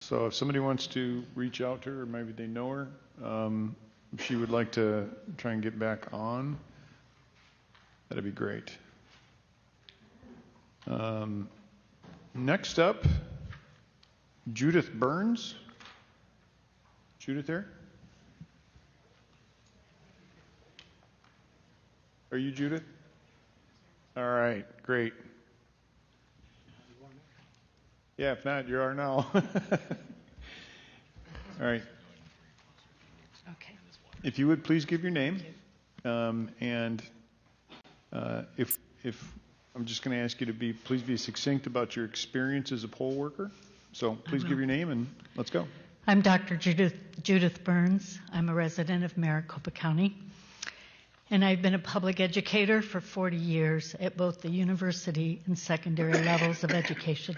So if somebody wants to reach out to her, or maybe they know her, if she would like to try and get back on, that'd be great. Next up, Judith Burns. Judith there? Are you Judith? All right, great. Yeah, if not, you are now. All right. Okay. If you would please give your name, and if I'm just going to ask you to please be succinct about your experience as a poll worker. So please give your name and let's go. I'm Dr. Judith Burns. I'm a resident of Maricopa County, and I've been a public educator for 40 years at both the university and secondary levels of education.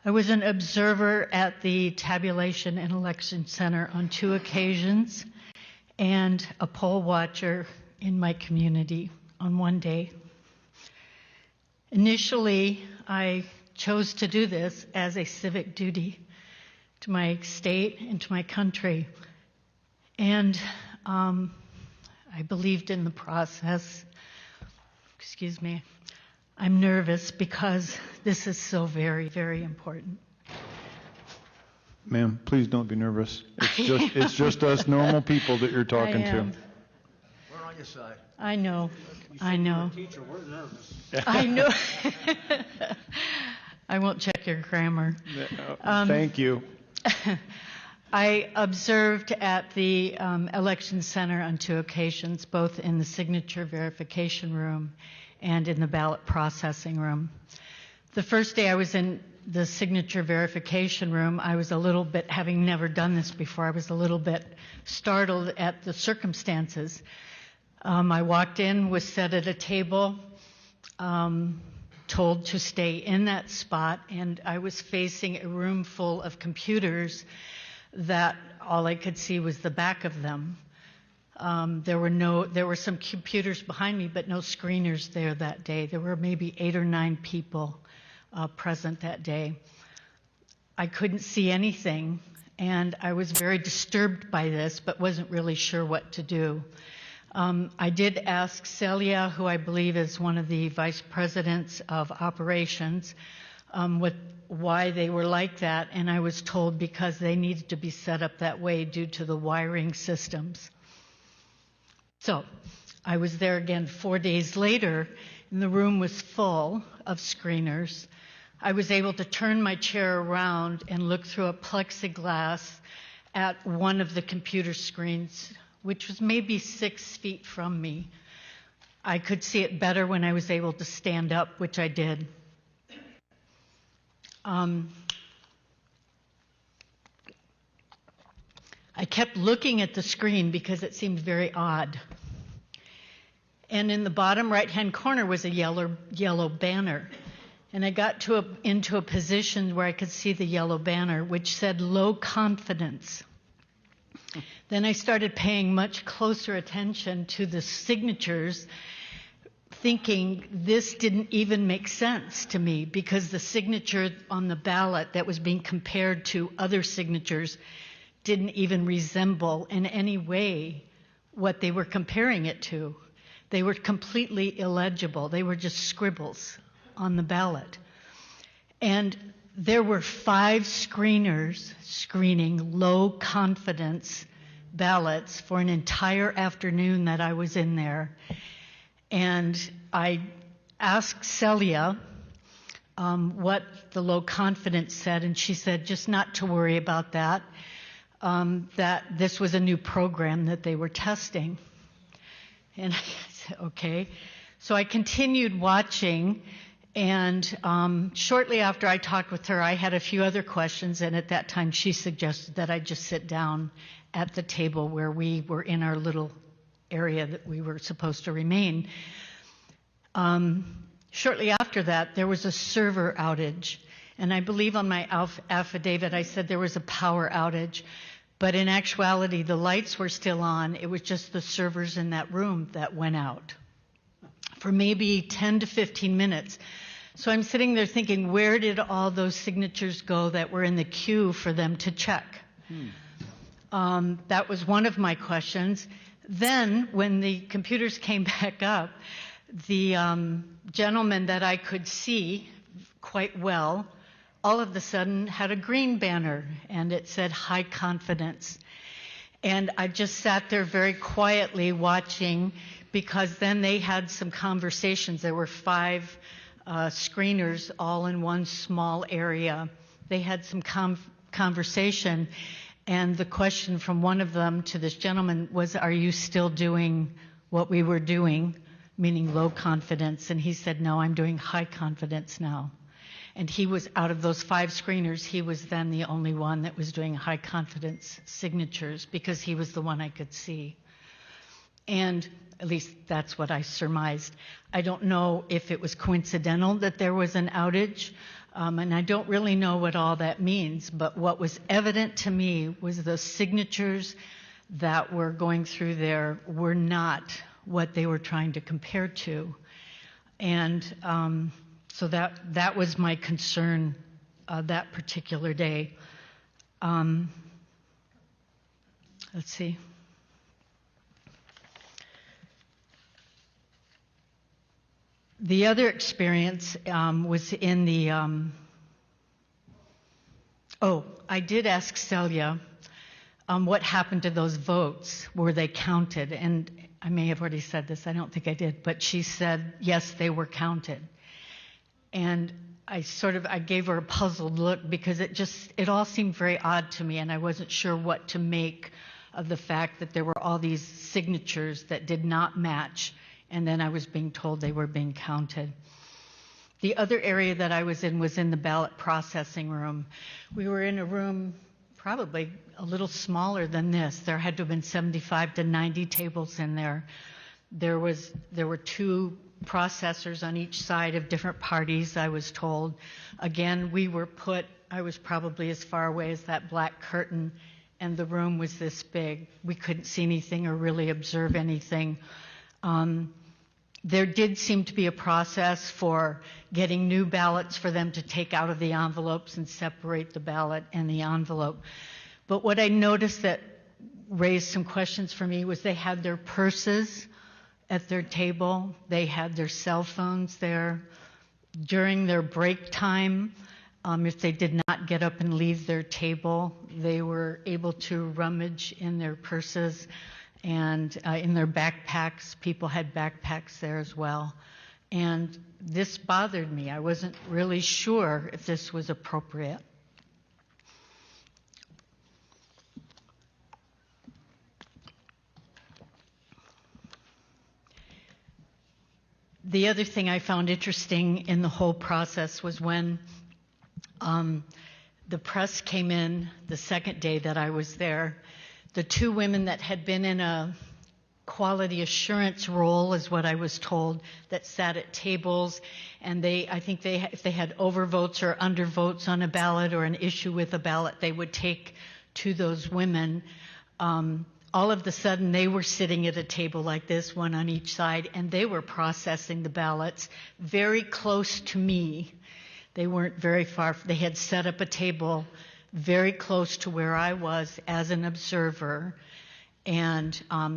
I was an observer at the Tabulation and Election Center on 2 occasions and a poll watcher in my community on 1 day. Initially, I chose to do this as a civic duty to my state and to my country. And I believed in the process. Excuse me. I'm nervous because this is so very, very important. Ma'am, please don't be nervous. It's just us normal people that you're talking to. We're on your side. I know. I You're know. a teacher, we're nervous. I know. I won't check your grammar. Thank you. I observed at the election center on 2 occasions, both in the signature verification room and in the ballot processing room. The first day I was in the signature verification room, I was a little bit, having never done this before, I was a little bit startled at the circumstances. I walked in, was set at a table, told to stay in that spot, and I was facing a room full of computers that all I could see was the back of them. There were some computers behind me, but no screeners there that day. There were maybe 8 or 9 people present that day. I couldn't see anything, and I was very disturbed by this, but wasn't really sure what to do. I did ask Celia, who I believe is one of the vice presidents of operations, why they were like that, and I was told because they needed to be set up that way due to the wiring systems. So I was there again 4 days later, and the room was full of screeners. I was able to turn my chair around and look through a plexiglass at one of the computer screens, which was maybe 6 feet from me. I could see it better when I was able to stand up, which I did. I kept looking at the screen because it seemed very odd. And in the bottom right-hand corner was a yellow banner. And I got into a position where I could see the yellow banner, which said low confidence. Then I started paying much closer attention to the signatures, thinking this didn't even make sense to me because the signature on the ballot that was being compared to other signatures didn't even resemble in any way what they were comparing it to. They were completely illegible. They were just scribbles on the ballot. And there were 5 screeners screening low confidence ballots for an entire afternoon that I was in there. And I asked Celia what the low confidence said, and she said just not to worry about that, that this was a new program that they were testing. And I said, okay. So I continued watching, and shortly after I talked with her, I had a few other questions, and at that time she suggested that I just sit down at the table where we were in our little area that we were supposed to remain. Shortly after that, there was a server outage, and I believe on my affidavit I said there was a power outage, but in actuality the lights were still on. It was just the servers in that room that went out for maybe 10 to 15 minutes. So I'm sitting there thinking, where did all those signatures go that were in the queue for them to check? That was one of my questions. Then, when the computers came back up, the gentleman that I could see quite well, all of a sudden had a green banner, and it said high confidence. And I just sat there very quietly watching, because then they had some conversations. There were 5 screeners all in one small area. They had some conversation, and the question from one of them to this gentleman was, "Are you still doing what we were doing?" Meaning low confidence. And he said, "No, I'm doing high confidence now." And he was, out of those 5 screeners, he was then the only one that was doing high confidence signatures, because he was the one I could see. And at least that's what I surmised. I don't know if it was coincidental that there was an outage, and I don't really know what all that means, but what was evident to me was the signatures that were going through there were not what they were trying to compare to. And so that was my concern that particular day. Let's see. The other experience was in the, I did ask Celia what happened to those votes. Were they counted? And I may have already said this, I don't think I did, but she said, yes, they were counted. And I gave her a puzzled look, because it all seemed very odd to me, and I wasn't sure what to make of the fact that there were all these signatures that did not match, and then I was being told they were being counted. The other area that I was in the ballot processing room. We were in a room probably a little smaller than this. There had to have been 75 to 90 tables in there. There were 2 processors on each side of different parties, I was told. Again, I was probably as far away as that black curtain, and the room was this big. We couldn't see anything or really observe anything. There did seem to be a process for getting new ballots for them to take out of the envelopes and separate the ballot and the envelope. But what I noticed that raised some questions for me was they had their purses at their table. They had their cell phones there. During their break time, if they did not get up and leave their table, they were able to rummage in their purses and in their backpacks. People had backpacks there as well. And this bothered me. I wasn't really sure if this was appropriate. The other thing I found interesting in the whole process was when the press came in the second day that I was there. The 2 women that had been in a quality assurance role, is what I was told, that sat at tables, and if they had overvotes or undervotes on a ballot or an issue with a ballot, they would take to those women. All of a sudden, they were sitting at a table like this, one on each side, and they were processing the ballots very close to me. They weren't very far. They had set up a table very close to where I was as an observer, and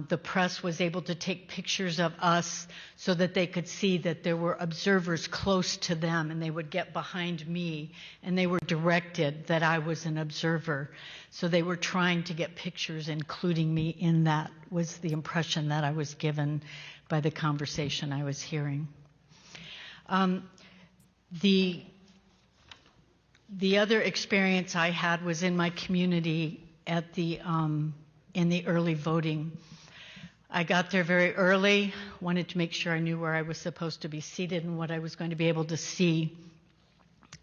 the press was able to take pictures of us so that they could see that there were observers close to them, and they would get behind me, and they were directed that I was an observer. So they were trying to get pictures, including me in that, was the impression that I was given by the conversation I was hearing. The other experience I had was in my community at in the early voting. I got there very early, wanted to make sure I knew where I was supposed to be seated and what I was going to be able to see.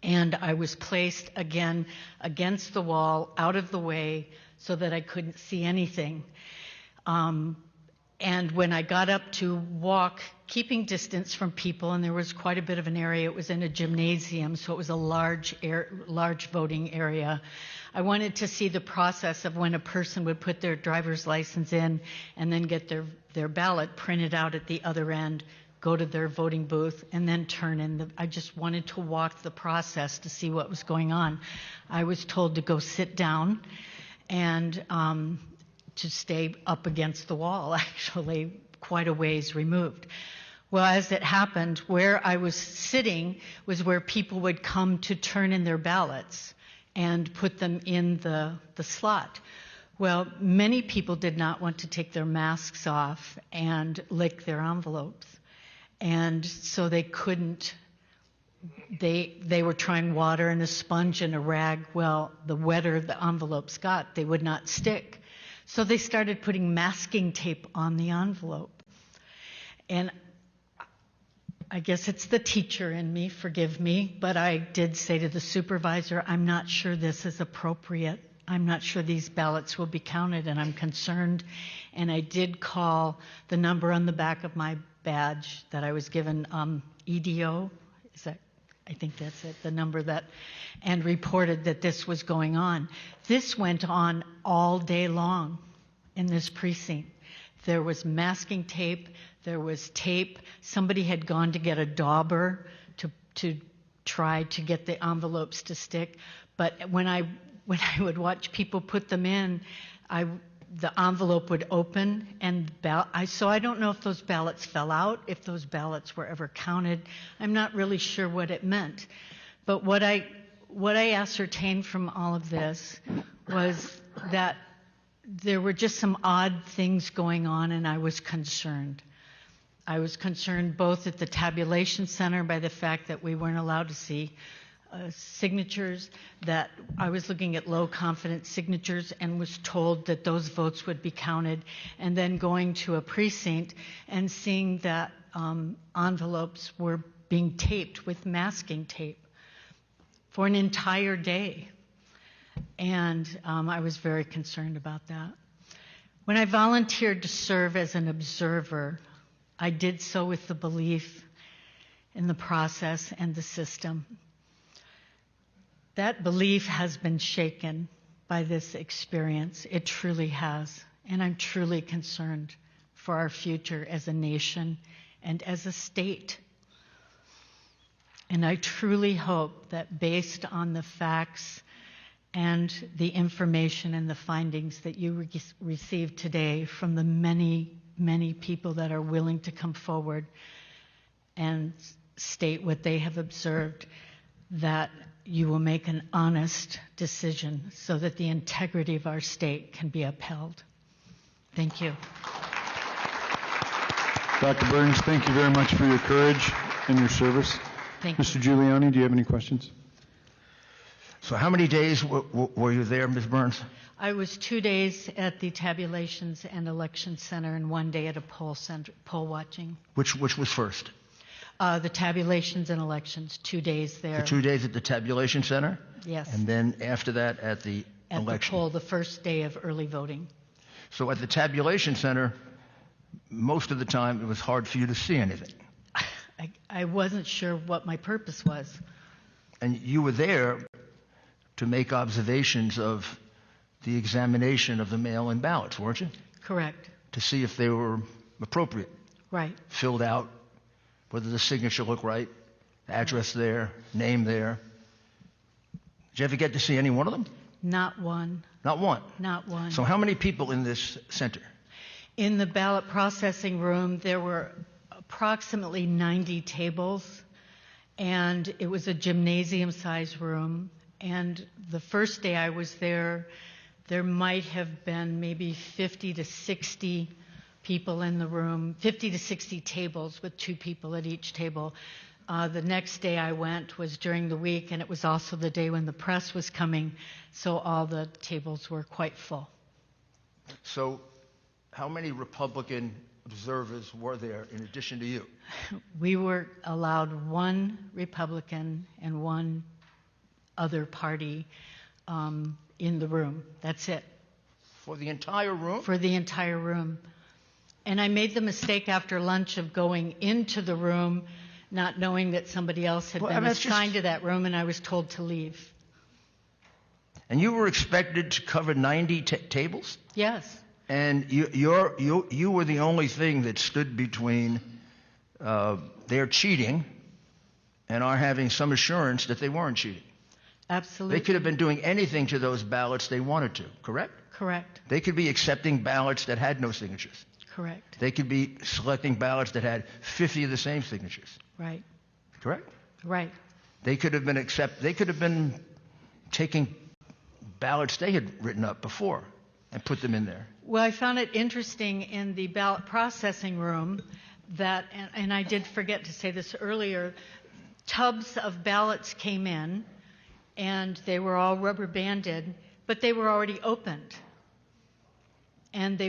And I was placed again against the wall, out of the way, so that I couldn't see anything. And when I got up to walk, keeping distance from people, and there was quite a bit of an area, it was in a gymnasium, so it was a large voting area. I wanted to see the process of when a person would put their driver's license in and then get their ballot printed out at the other end go to their voting booth, and then turn in I just wanted to walk the process to see what was going on. I was told to go sit down and to stay up against the wall, actually, quite a ways removed. Well, as it happened, where I was sitting was where people would come to turn in their ballots and put them in the slot. Well, many people did not want to take their masks off and lick their envelopes. And so they couldn't, they were trying water and a sponge and a rag. Well, the wetter the envelopes got, they would not stick. So they started putting masking tape on the envelope. And I guess it's the teacher in me, forgive me, but I did say to the supervisor, I'm not sure this is appropriate. I'm not sure these ballots will be counted, and I'm concerned. And I did call the number on the back of my badge that I was given, EDO, is that, I think that's it, the number that, and reported that this was going on. This went on all day long in this precinct. There was masking tape, there was tape. Somebody had gone to get a dauber to try to get the envelopes to stick. But when I would watch people put them in, the envelope would open, and so I don't know if those ballots fell out, if those ballots were ever counted. I'm not really sure what it meant. But what I ascertained from all of this was that there were just some odd things going on, and I was concerned. I was concerned both at the tabulation center by the fact that we weren't allowed to see signatures, that I was looking at low confidence signatures and was told that those votes would be counted, and then going to a precinct and seeing that envelopes were being taped with masking tape for an entire day. And I was very concerned about that. When I volunteered to serve as an observer, I did so with the belief in the process and the system. That belief has been shaken by this experience. It truly has. And I'm truly concerned for our future as a nation and as a state. And I truly hope that based on the facts and the information and the findings that you received today from the many, many people that are willing to come forward and state what they have observed, that you will make an honest decision so that the integrity of our state can be upheld. Thank you. Dr. Burns, thank you very much for your courage and your service. Thank you. Mr. Giuliani, do you have any questions? So how many days were you there, Ms. Burns? I was 2 days at the Tabulations and Election Center and 1 day at a poll watching. Which was first? The Tabulations and Elections, 2 days there. The 2 days at the tabulation center? Yes. And then after that at the election? At the poll, the first day of early voting. So at the tabulation center, most of the time it was hard for you to see anything. I wasn't sure what my purpose was. And you were there to make observations of the examination of the mail-in ballots, weren't you? Correct. To see if they were appropriate, Right. filled out, whether the signature looked right, address there, name there. Did you ever get to see any one of them? Not one. Not one? Not one. So how many people in this center? In the ballot processing room, there were approximately 90 tables, and it was a gymnasium-sized room. And the first day I was there, there might have been maybe 50 to 60 people in the room, 50 to 60 tables with 2 people at each table. The next day I went was during the week, and it was also the day when the press was coming, so all the tables were quite full. So how many Republican observers were there in addition to you? We were allowed 1 Republican and 1 other party in the room. That's it. For the entire room? For the entire room. And I made the mistake after lunch of going into the room, not knowing that somebody else had been assigned to that room, and I was told to leave. And you were expected to cover 90 tables? Yes. And you were the only thing that stood between they're cheating and are having some assurance that they weren't cheating. Absolutely. They could have been doing anything to those ballots they wanted to, correct? Correct. They could be accepting ballots that had no signatures. Correct. They could be selecting ballots that had 50 of the same signatures, Right. correct? Right. They could have been taking ballots they had written up before and put them in there. Well, I found it interesting in the ballot processing room that, and I did forget to say this earlier, tubs of ballots came in and they were all rubber banded, but they were already opened. And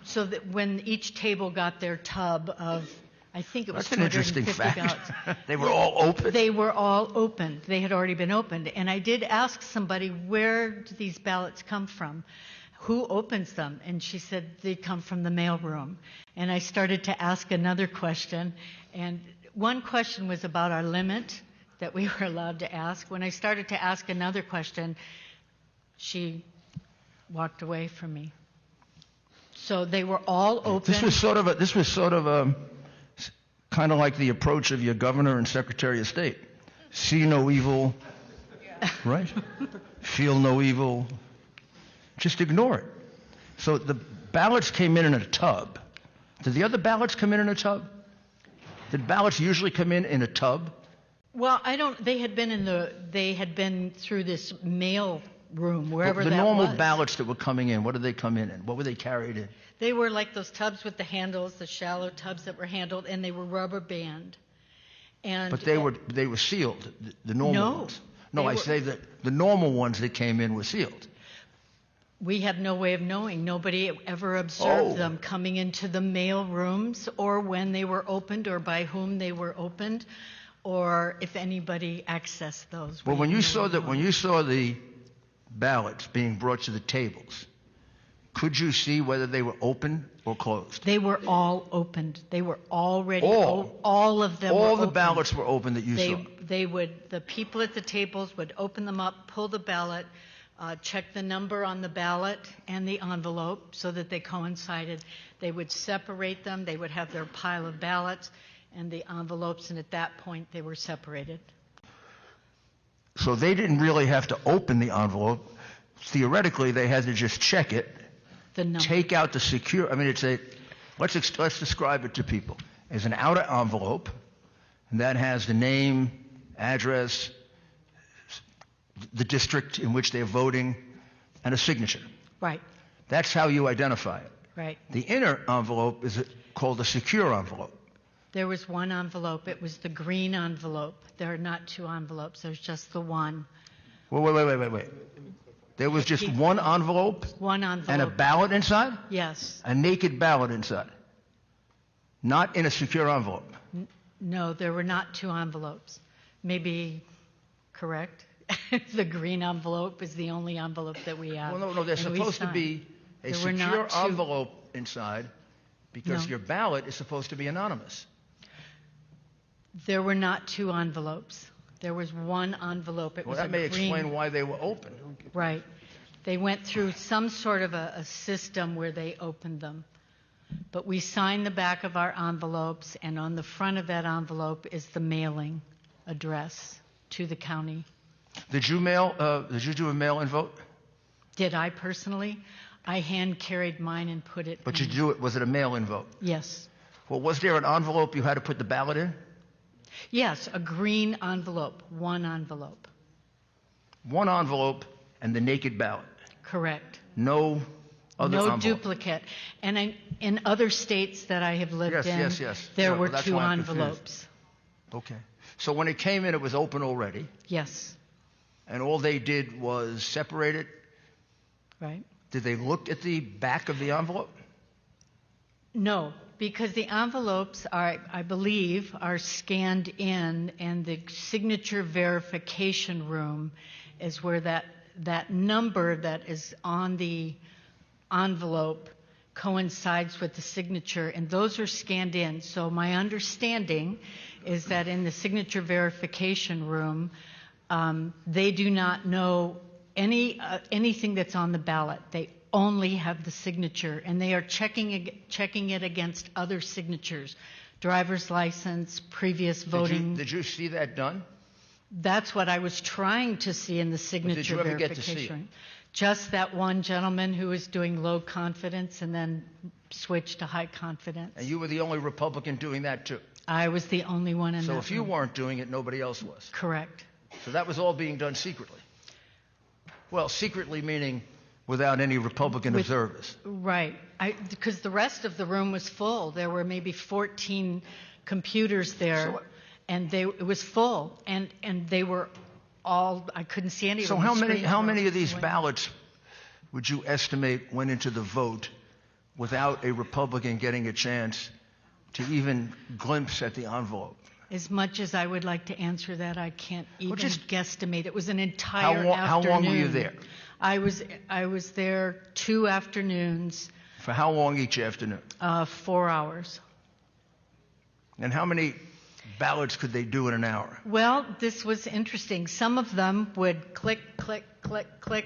so that when each table got their tub of, I think it was That's an interesting 250 fact. ballots. They were all open. They were all opened. They had already been opened. And I did ask somebody, where do these ballots come from? Who opens them? And she said, they come from the mailroom. And I started to ask another question. And one question was about our limit that we were allowed to ask. When I started to ask another question, she walked away from me. So they were all open. This was sort of kind of like the approach of your governor and secretary of state. See no evil, right? Feel no evil. Just ignore it. So the ballots came in a tub. Did the other ballots come in a tub? Did ballots usually come in a tub? Well, they had been through this mail room, wherever the that normal was. ballots that were coming in, what did they come in? What were they carried in? They were like those tubs with the handles, the shallow tubs that were handled, and they were rubber band. And But they were sealed, the normal ones. No, I say that the normal ones that came in were sealed. We have no way of knowing. Nobody ever observed them coming into the mail rooms, or when they were opened, or by whom they were opened, or if anybody accessed those. Well, when you saw the ballots being brought to the tables, could you see whether they were open or closed? They were all opened. They were already all of them. All were the opened. ballots were open that you saw. The people at the tables would open them up, pull the ballot, check the number on the ballot and the envelope so that they coincided. They would separate them. They would have their pile of ballots and the envelopes, and at that point they were separated. So they didn't really have to open the envelope. Theoretically, they had to just check it, The number. take out the secure. I mean, let's describe it to people. It's an outer envelope, and that has the name, address, the district in which they're voting, and a signature. Right. That's how you identify it. Right. The inner envelope is called a secure envelope. There was one envelope. It was the green envelope. There are not two envelopes. There's just the one. Wait. There was just one envelope One envelope. and a ballot inside? Yes. A naked ballot inside. Not in a secure envelope. No, there were not two envelopes. Maybe correct? The green envelope is the only envelope that we have. Well, no, there's and we supposed to signed. be a There were secure not two. envelope inside because No. your ballot is supposed to be anonymous. There were not two envelopes. There was one envelope. It Well, was that a may green. explain why they were open. Right. They went through some sort of a system where they opened them. But we signed the back of our envelopes, and on the front of that envelope is the mailing address to the county. Did you do a mail-in vote? Did I personally? I hand carried mine and put it But in. was it a mail-in vote? Yes. Well, was there an envelope you had to put the ballot in? Yes, a green envelope, one envelope. One envelope and the naked ballot. Correct. No other No envelope. duplicate. And in other states that I have lived in, Yes. there Yeah, were well, that's two why I'm confused. envelopes. Okay. So when it came in, it was open already, Yes. and all they did was separate it. Right? Did they look at the back of the envelope? No, because the envelopes are, I believe, are scanned in, and the signature verification room is where that number that is on the envelope coincides with the signature, and those are scanned in. So my understanding is that in the signature verification room, they do not know anything that's on the ballot. They only have the signature, and they are checking it against other signatures driver's license, previous voting. Did you see that done? That's what I was trying to see in the signature did you ever get to verification. see it? Just that one gentleman who was doing low confidence and then switched to high confidence. And you were the only Republican doing that too. I was the only one in that So if you room. weren't doing it, nobody else was. Correct. So that was all being done secretly. Well, secretly meaning without any Republican observers. Right. Because the rest of the room was full. There were maybe 14 computers there, So- and it was full. And they were all, I couldn't see any of So them. how many of these ballots would you estimate went into the vote without a Republican getting a chance to even glimpse at the envelope? As much as I would like to answer that, I can't even just- guesstimate. It was an entire afternoon. How long were you there? I was there 2 afternoons, For how long each afternoon? 4 hours. And how many ballots could they do in an hour? Well, this was interesting. Some of them would click, click, click, click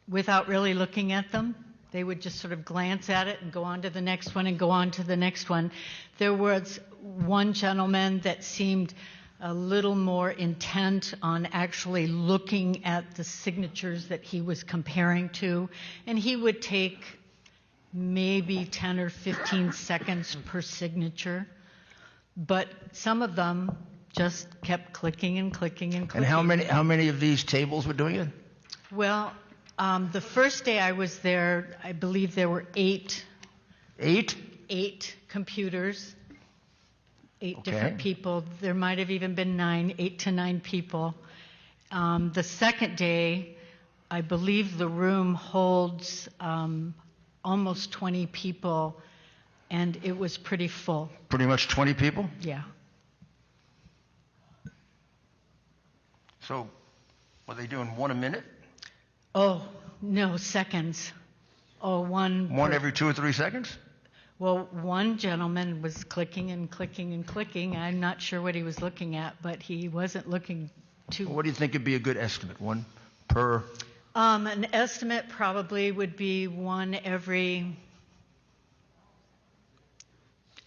without really looking at them. They would just sort of glance at it and go on to the next one and go on to the next one. There was one gentleman that seemed a little more intent on actually looking at the signatures that he was comparing to, and he would take maybe 10 or 15 seconds per signature. But some of them just kept clicking and clicking and clicking. And how many of these tables were doing it? Well, the first day I was there, I believe there were 8 computers, 8 Okay. different people. There might have even been 8 to 9 people. The second day, I believe the room holds almost 20 people, and it was pretty full. Pretty much 20 people? Yeah. So were they doing one a minute? Oh, no, seconds. Oh, one One per- every 2 or 3 seconds? Well, one gentleman was clicking and clicking and clicking. I'm not sure what he was looking at, but he wasn't looking too. What do you think would be a good estimate? One per? An estimate probably would be one every,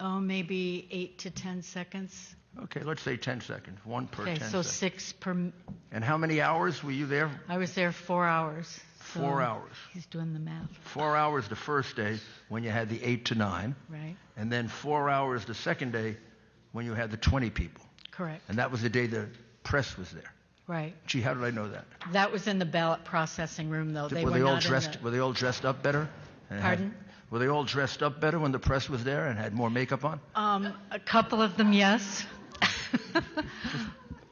maybe 8 to 10 seconds. Okay, let's say 10 seconds. One per 10 Okay, so seconds. 6 per. And how many hours were you there? I was there 4 hours. So 4 hours. He's doing the math, 4 hours the first day when you had the 8 to 9, right? and then 4 hours the second day when you had the 20 people. Correct. And that was the day the press was there. Right. Gee, how did I know that? That was in the ballot processing room, though. They were were they all not in dressed? the- Were they all dressed up better? And Pardon? Were they all dressed up better when the press was there and had more makeup on? A couple of them, yes.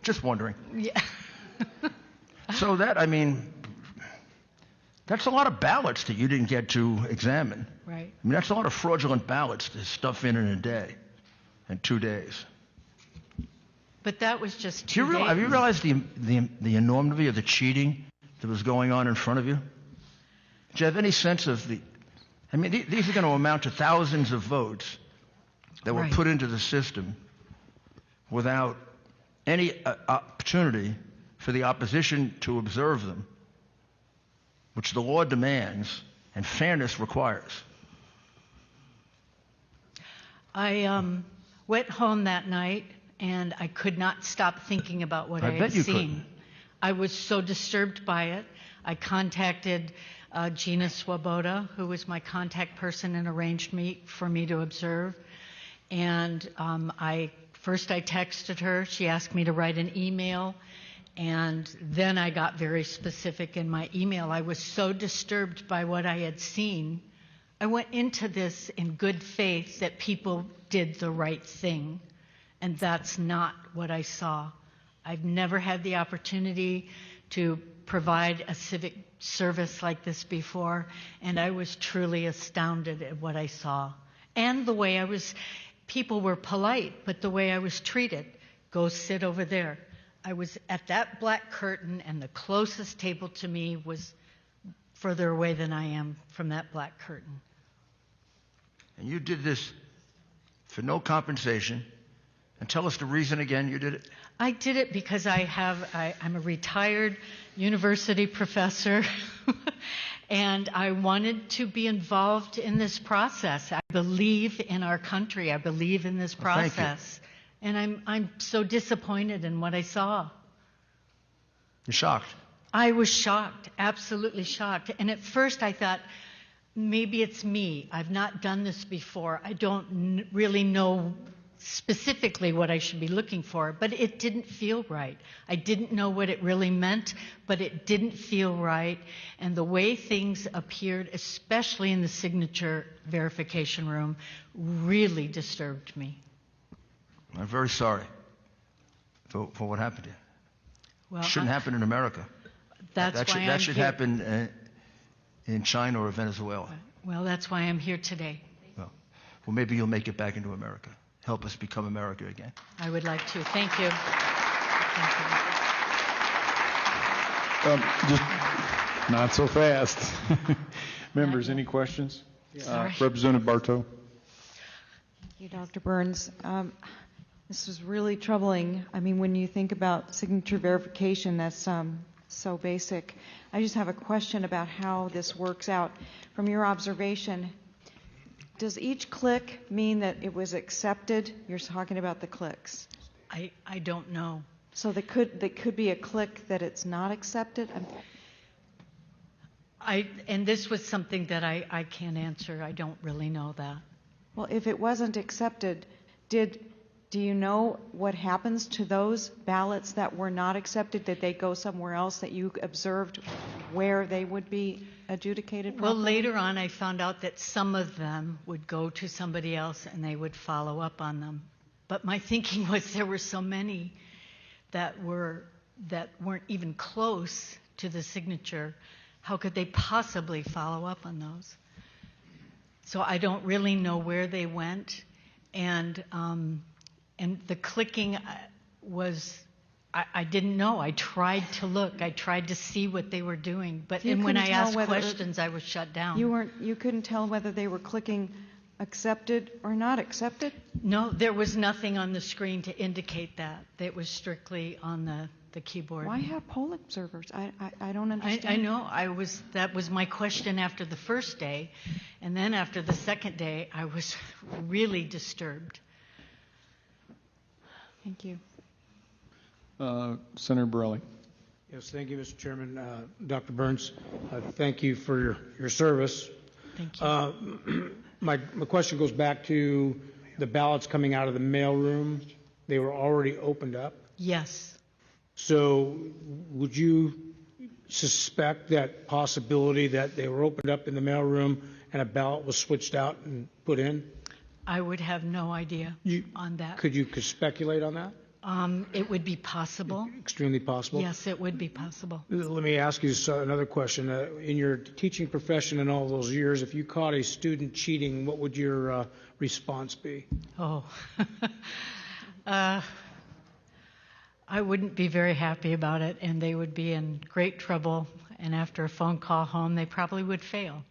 Just wondering. Yeah. So that's a lot of ballots that you didn't get to examine. Right. I mean, that's a lot of fraudulent ballots to stuff in a day, in 2 days. But that was just Do you 2 days. have you realized the enormity of the cheating that was going on in front of you? Do you have any sense of the? I mean, these are going to amount to thousands of votes that were Right. put into the system without any opportunity for the opposition to observe them, which the law demands and fairness requires. I went home that night, and I could not stop thinking about what I I bet had you seen. couldn't. I was so disturbed by it. I contacted Gina Swoboda, who was my contact person and arranged for me to observe. And I texted her. She asked me to write an email. And then I got very specific in my email. I was so disturbed by what I had seen. I went into this in good faith that people did the right thing. And that's not what I saw. I've never had the opportunity to provide a civic service like this before, and I was truly astounded at what I saw. And the way people were polite, but the way I was treated. Go sit over there. I was at that black curtain, and the closest table to me was further away than I am from that black curtain. And you did this for no compensation. And tell us the reason again you did it. I did it because I'm a retired university professor, And I wanted to be involved in this process. I believe in our country. I believe in this Well, thank you. process. And I'm so disappointed in what I saw. You're shocked. I was shocked, absolutely shocked. And at first I thought, maybe it's me. I've not done this before. I don't really know specifically what I should be looking for, but it didn't feel right. I didn't know what it really meant, but it didn't feel right. And the way things appeared, especially in the signature verification room, really disturbed me. I'm very sorry for what happened to you. Well, Shouldn't happen in America. That's That why should, I'm that should here. happen in China or Venezuela. Well, that's why I'm here today. Well, maybe you'll make it back into America. Help us become America again. I would like to. Thank you. Thank you. Just not so fast. Members, any questions? Sorry. Representative Bartow. Thank you, Dr. Burns. This was really troubling. I mean, when you think about signature verification, that's so basic. I just have a question about how this works out. From your observation, does each click mean that it was accepted? You're talking about the clicks. I don't know. So there could be a click that it's not accepted? And this was something that I can't answer. I don't really know that. Well, if it wasn't accepted, do you know what happens to those ballots that were not accepted? Did they go somewhere else that you observed where they would be adjudicated Well, properly? later on, I found out that some of them would go to somebody else and they would follow up on them. But my thinking was there were so many that weren't even close to the signature. How could they possibly follow up on those? So I don't really know where they went, and the clicking was, I didn't know. I tried to look. I tried to see what they were doing, but So you and when couldn't I tell asked whether- questions, I was shut down. You couldn't tell whether they were clicking accepted or not accepted? No, there was nothing on the screen to indicate that. It was strictly on the keyboard. Why have poll observers? I don't understand. I know. That was my question after the first day, and then after the second day, I was really disturbed. Thank you. Senator Borelli. Yes, thank you, Mr. Chairman. Dr. Burns, thank you for your service. Thank you. My question goes back to the ballots coming out of the mailroom. They were already opened up. Yes. So would you suspect that possibility that they were opened up in the mailroom and a ballot was switched out and put in? I would have no idea on that. Could you speculate on that? It would be possible. Extremely possible. Yes, it would be possible. Let me ask you another question. In your teaching profession in all those years, if you caught a student cheating, what would your response be? Oh. I wouldn't be very happy about it, and they would be in great trouble, and after a phone call home, they probably would fail.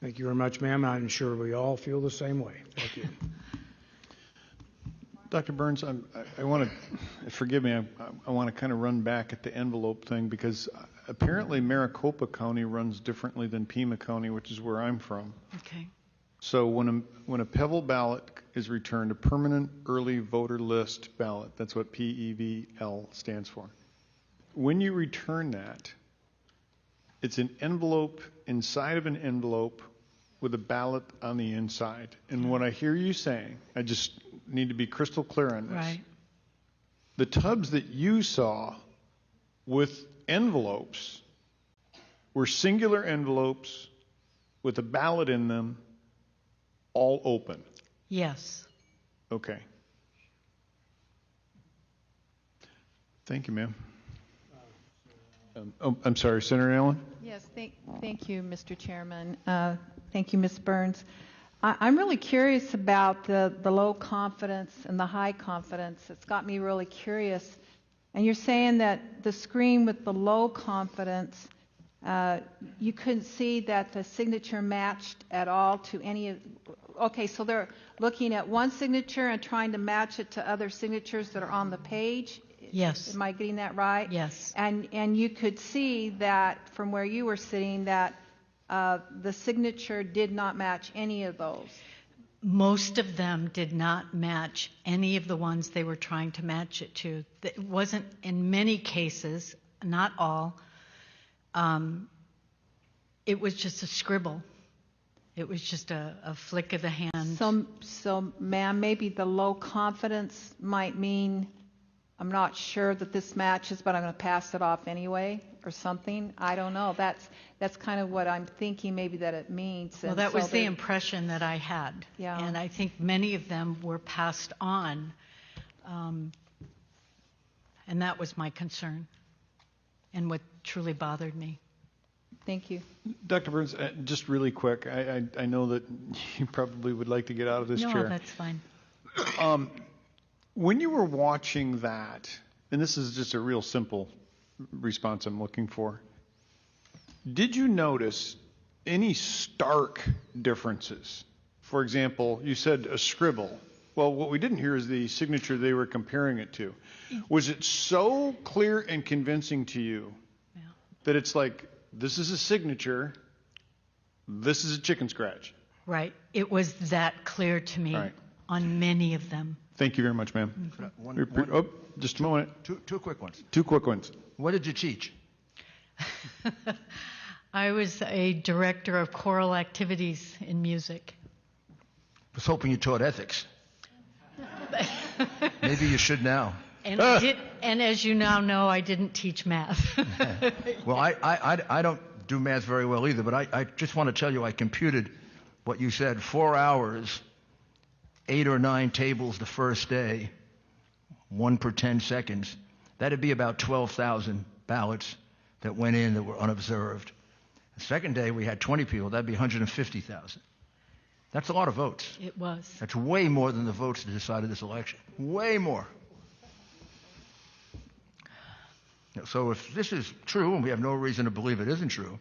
Thank you very much, ma'am. I'm sure we all feel the same way. Thank you. Dr. Burns, I want to, forgive me, I want to kind of run back at the envelope thing, because apparently Maricopa County runs differently than Pima County, which is where I'm from. Okay. So when a Pebble ballot is returned, a permanent early voter list ballot, that's what PEVL stands for. When you return that, it's an envelope inside of an envelope with a ballot on the inside. And what I hear you saying, I just need to be crystal clear on this. Right. The tubs that you saw with envelopes were singular envelopes with a ballot in them, all open. Yes. Okay. Thank you, ma'am. I'm sorry, Senator Allen? Yes, thank you, Mr. Chairman. Thank you, Ms. Burns. I'm really curious about the low confidence and the high confidence. It's got me really curious. And you're saying that the screen with the low confidence, you couldn't see that the signature matched at all to any of... Okay, so they're looking at one signature and trying to match it to other signatures that are on the page? Yes. Am I getting that right? Yes. And you could see that from where you were sitting that the signature did not match any of those. Most of them did not match any of the ones they were trying to match it to. It wasn't, in many cases, not all, it was just a scribble. It was just a flick of the hand. So, ma'am, maybe the low confidence might mean I'm not sure that this matches, but I'm going to pass it off anyway, or something. I don't know. That's kind of what I'm thinking maybe that it means. Well, And that so was the impression that I had. Yeah. And I think many of them were passed on. And that was my concern and what truly bothered me. Thank you. Dr. Burns, just really quick, I know that you probably would like to get out of this chair. No, that's fine. When you were watching that, and this is just a real simple response I'm looking for, did you notice any stark differences? For example, you said a scribble. Well, what we didn't hear is the signature they were comparing it to. Was it so clear and convincing to you that it's like, this is a signature, this is a chicken scratch? Right. It was that clear to me Right. on many of them. Thank you very much, ma'am. One- Just a moment. two quick ones. Two quick ones. What did you teach? I was a director of choral activities in music. I was hoping you taught ethics. Maybe you should now. And, and as you now know, I didn't teach math. Well, I don't do math very well either, but I just want to tell you I computed what you said, 4 hours, 8 or 9 tables the first day, 1 per 10 seconds. That'd be about 12,000 ballots that went in that were unobserved. The second day we had 20 people, that'd be 150,000. That's a lot of votes. It was. That's way more than the votes that decided this election. Way more. So if this is true, and we have no reason to believe it isn't true,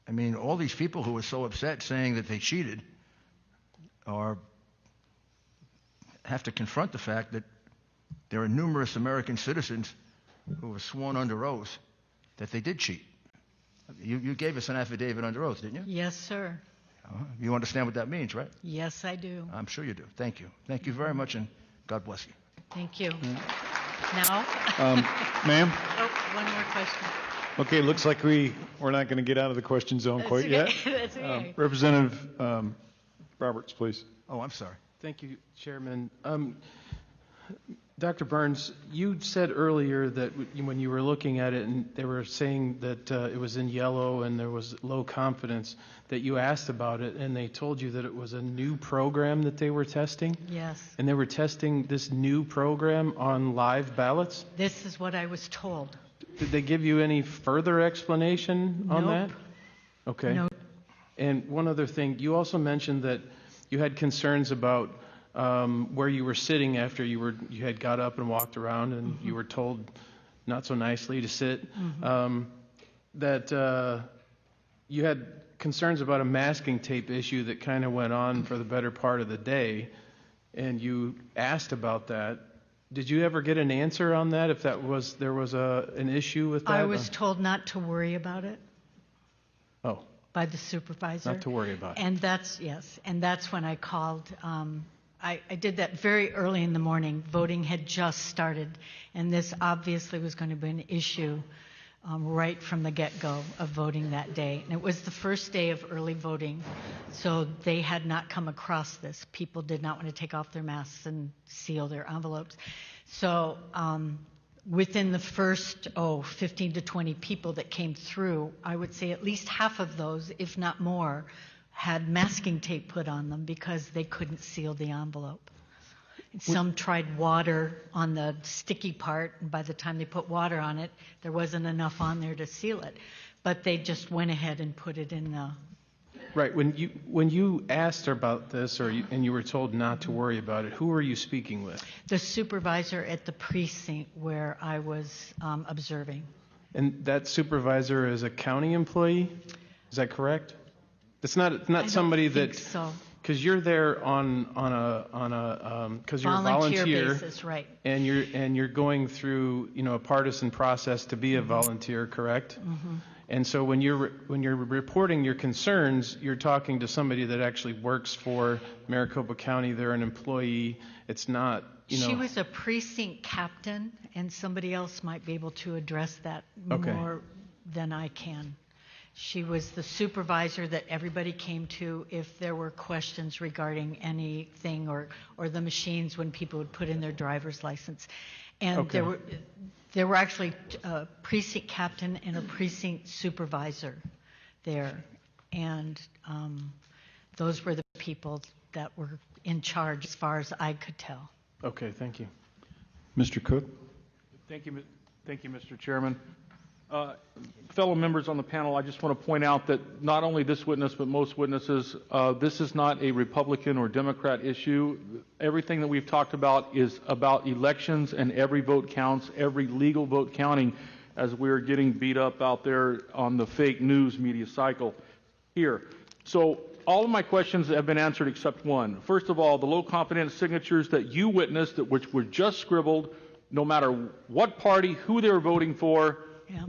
I mean, all these people who are so upset saying that they cheated have to confront the fact that there are numerous American citizens who were sworn under oath that they did cheat. You gave us an affidavit under oath, didn't you? Yes, sir. You understand what that means, right? Yes, I do. I'm sure you do. Thank you. Thank you very much, and God bless you. Thank you. Now? Ma'am? Oh, one more question. Okay, looks like we're not going to get out of the question zone That's quite okay. yet. That's okay. Representative Roberts, please. Oh, I'm sorry. Thank you, Chairman. Dr. Burns, you said earlier that when you were looking at it and they were saying that it was in yellow and there was low confidence, that you asked about it and they told you that it was a new program that they were testing? Yes. And they were testing this new program on live ballots? This is what I was told. Did they give you any further explanation on Nope. that? Okay. Nope. And one other thing, you also mentioned that you had concerns about where you were sitting after you had got up and walked around and you were told not so nicely to sit. That you had concerns about a masking tape issue that kind of went on for the better part of the day, and you asked about that. Did you ever get an answer on that? If there was an issue with that? I was told not to worry about it Oh, by the supervisor. not to worry about it. And that's when I called. I did that very early in the morning. Voting had just started, and this obviously was going to be an issue right from the get-go of voting that day. And it was the first day of early voting, so they had not come across this. People did not want to take off their masks and seal their envelopes. So within the first 15 to 20 people that came through, I would say at least half of those, if not more, had masking tape put on them because they couldn't seal the envelope. Some tried water on the sticky part, and by the time they put water on it, there wasn't enough on there to seal it. But they just went ahead and put it in the... Right. When you asked about this, and you were told not to worry about it, who were you speaking with? The supervisor at the precinct where I was observing. And that supervisor is a county employee? Is that correct? It's not I somebody don't think that so. because you're there on a because you're a Volunteer volunteer basis, right. and you're going through a partisan process to be a volunteer, correct? Mm-hmm. And so when you're reporting your concerns, you're talking to somebody that actually works for Maricopa County. They're an employee. It's not, She was a precinct captain, and somebody else might be able to address that Okay. more than I can. She was the supervisor that everybody came to if there were questions regarding anything or the machines when people would put in their driver's license. And Okay. there were actually a precinct captain and a precinct supervisor there. And those were the people that were in charge as far as I could tell. Okay, thank you. Mr. Cook? Thank you, Mr. Chairman. Fellow members on the panel, I just want to point out that not only this witness, but most witnesses, this is not a Republican or Democrat issue. Everything that we've talked about is about elections, and every vote counts, every legal vote counting, as we're getting beat up out there on the fake news media cycle here. So all of my questions have been answered except one. First of all, the low confidence signatures that you witnessed, which were just scribbled, no matter what party, who they were voting for, Yeah.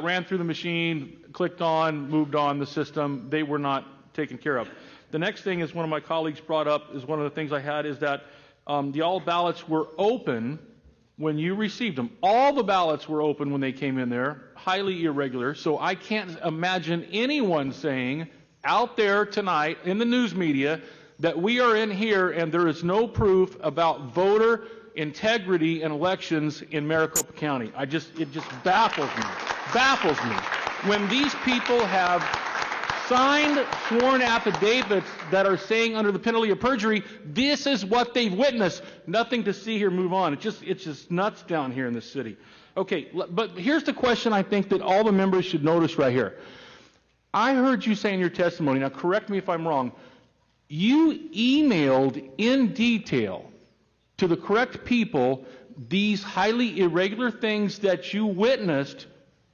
ran through the machine, clicked on, moved on the system. They were not taken care of. The next thing is one of my colleagues brought up is one of the things I had is that the all ballots were open when you received them. All the ballots were open when they came in there, highly irregular. So I can't imagine anyone saying out there tonight in the news media that we are in here and there is no proof about voter integrity in elections in Maricopa County. It just baffles me. When these people have signed sworn affidavits that are saying under the penalty of perjury, this is what they've witnessed. Nothing to see here, move on. It's just nuts down here in this city. Okay, but here's the question I think that all the members should notice right here. I heard you say in your testimony, now correct me if I'm wrong, you emailed in detail to the correct people these highly irregular things that you witnessed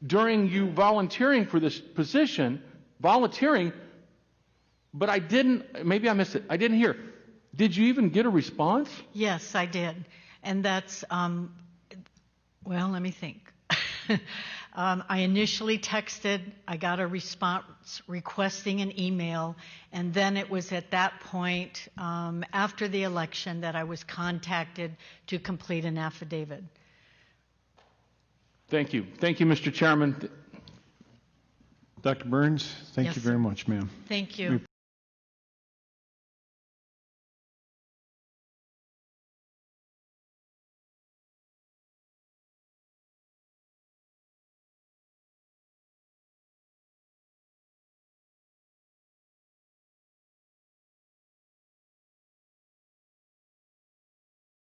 during you volunteering for this position, but I didn't, maybe I missed it, I didn't hear. Did you even get a response? Yes, I did. And that's, well, let me think. I initially texted, I got a response requesting an email, and then it was at that point, after the election, that I was contacted to complete an affidavit. Thank you. Thank you, Mr. Chairman. Dr. Burns, thank Yes, you very much, ma'am. Thank you.